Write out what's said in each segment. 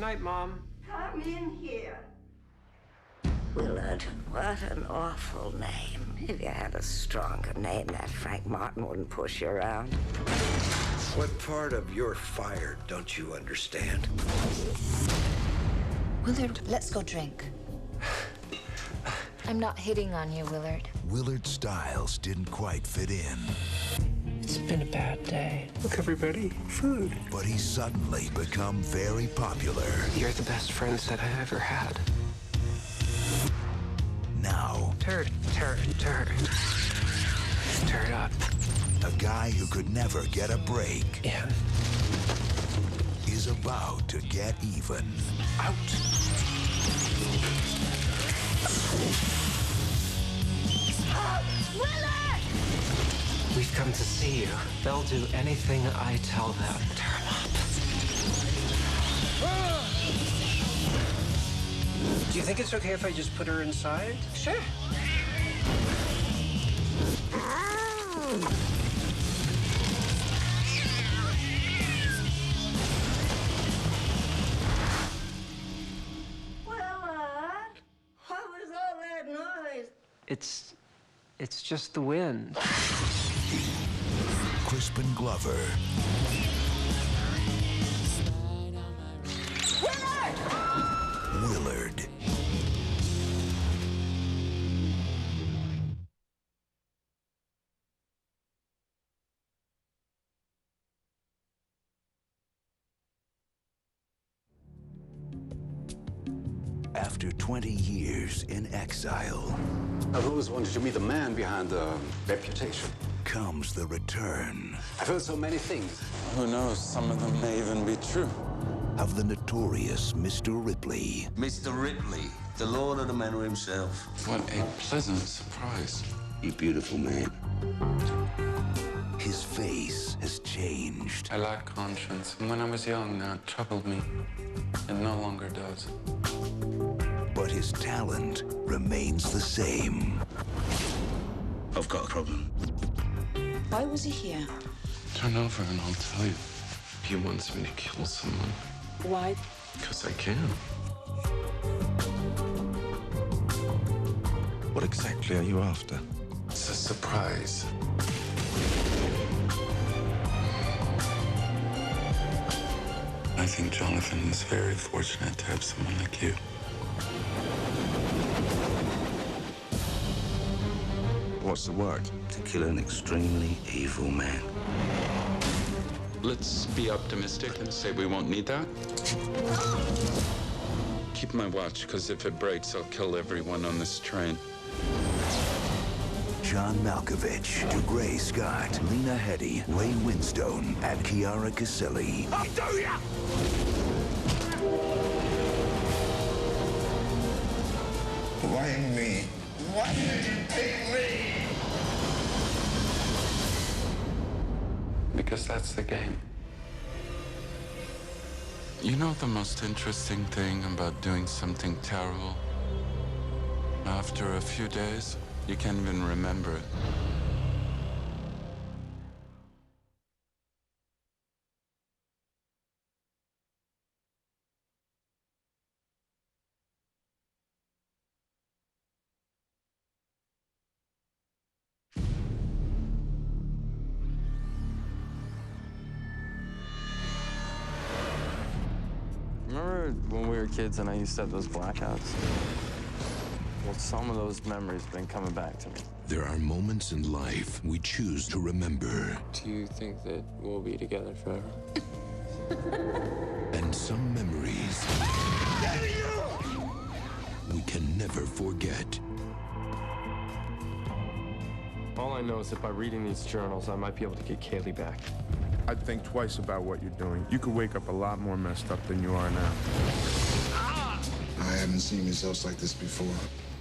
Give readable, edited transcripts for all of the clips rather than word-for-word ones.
night, Mom. Come in here. Willard, what an awful name. If you had a stronger name, that Frank Martin wouldn't push you around. What part of your fire don't you understand? Willard, let's go drink. I'm not hitting on you, Willard. Willard's styles didn't quite fit in. It's been a bad day. Look, everybody, food. But he's suddenly become very popular. You're the best friends that I ever had. Now, Turd up. a guy who could never get a break Yeah. is about to get even. Out. Willard! We've come to see you. They'll do anything I tell them. Turn up. Do you think it's okay if I just put her inside? Sure. Willard, what was all that noise? It's just the wind. Crispin Glover, Willard. After 20 years in exile, I've always wanted to be the man behind the reputation. comes the return I've heard so many things. Who knows, some of them may even be true. of the notorious Mr. Ripley. Mr. Ripley, the Lord of the Manor himself. What a pleasant surprise. You beautiful man. His face has changed. I lack conscience, and when I was young, that troubled me. It no longer does. But his talent remains the same. I've got a problem. Why was he here? Turn over and I'll tell you. He wants me to kill someone. Why? Because I can. What exactly are you after? It's a surprise. I think Jonathan is very fortunate to have someone like you. What's the word? To kill an extremely evil man. Let's be optimistic and say we won't need that. Keep my watch, because if it breaks, I'll kill everyone on this train. John Malkovich, DeGray Scott, Lena Headey, Ray Winstone, and Chiara Casilli. I'll do ya! Why me? Why did you pick me? Because that's the game. You know the most interesting thing about doing something terrible? After a few days, you can't even remember it. Remember when we were kids and I used to have those blackouts? Well, some of those memories have been coming back to me. There are moments in life we choose to remember, Do you think that we'll be together forever? and some memories we can never forget. All I know is that by reading these journals, I might be able to get Kaylee back. I'd think twice about what you're doing. You could wake up a lot more messed up than you are now. I haven't seen results like this before.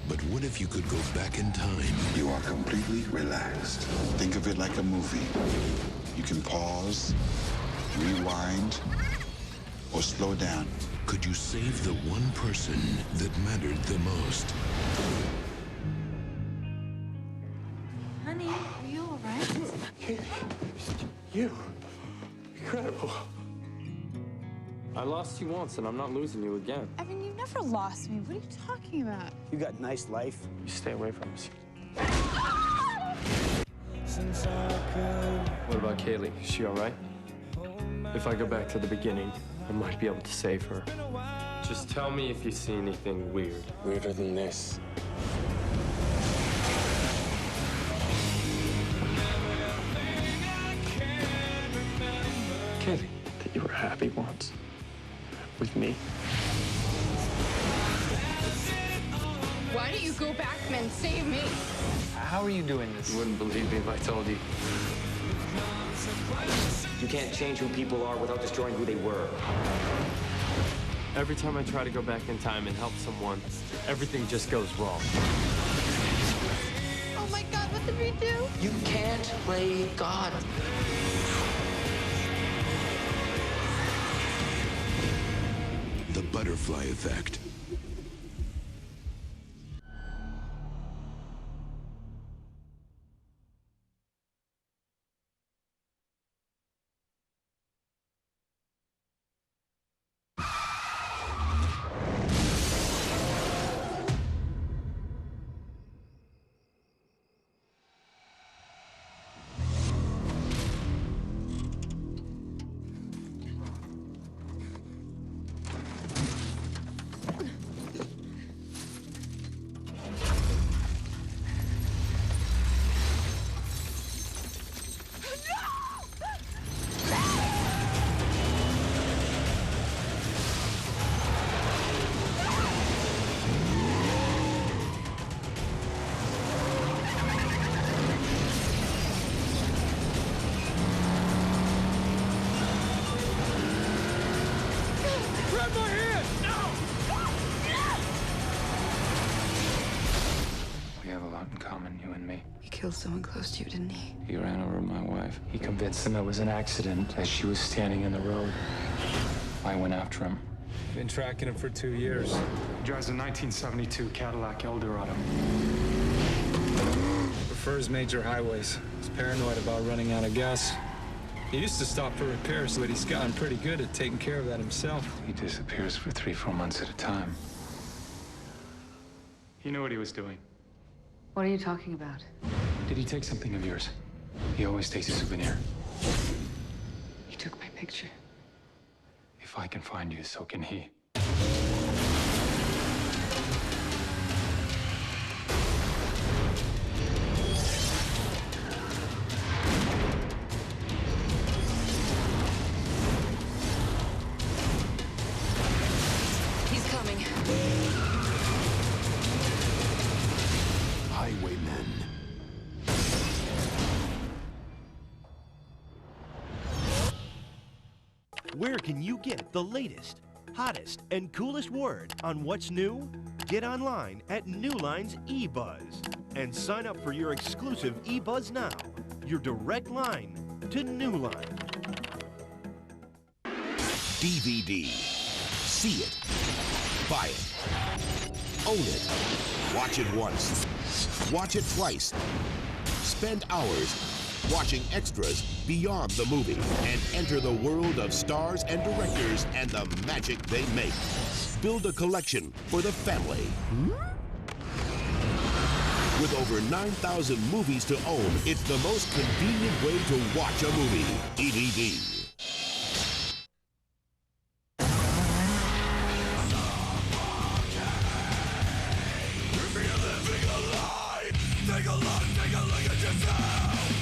But what if you could go back in time? You are completely relaxed. Think of it like a movie. You can pause, rewind, or slow down. Could you save the one person that mattered the most? Honey, are you all right? You. Incredible. I lost you once, and I'm not losing you again. Evan, you never lost me. What are you talking about? You got a nice life. You stay away from us. What about Kaylee? Is she all right? If I go back to the beginning, I might be able to save her. Just tell me if you see anything weird. Weirder than this. Kaylee, that you were happy once. With me. Why don't you go back and save me? How are you doing this? You wouldn't believe me if I told you. You can't change who people are without destroying who they were. Every time I try to go back in time and help someone, everything just goes wrong. Oh my God, what did we do? You can't play God. The Butterfly Effect. Killed someone close to you, didn't he? He ran over my wife. He convinced them it was an accident as she was standing in the road. I went after him. Been tracking him for 2 years. He drives a 1972 Cadillac Eldorado. Prefers major highways. He's paranoid about running out of gas. He used to stop for repairs, but he's gotten pretty good at taking care of that himself. He disappears for 3-4 months at a time. You know what he was doing. What are you talking about? Did he take something of yours? He always takes a souvenir. He took my picture. If I can find you, so can he. He's coming. Highwaymen. Where can you get the latest, hottest, and coolest word on what's new? Get online at New Line's eBuzz and sign up for your exclusive eBuzz Now, your direct line to New Line. DVD. See it. Buy it. Own it. Watch it once. Watch it twice. Spend hours watching extras beyond the movie and enter the world of stars and directors and the magic they make. Build a collection for the family. With over 9,000 movies to own, it's the most convenient way to watch a movie. DVD. Take a look at yourself!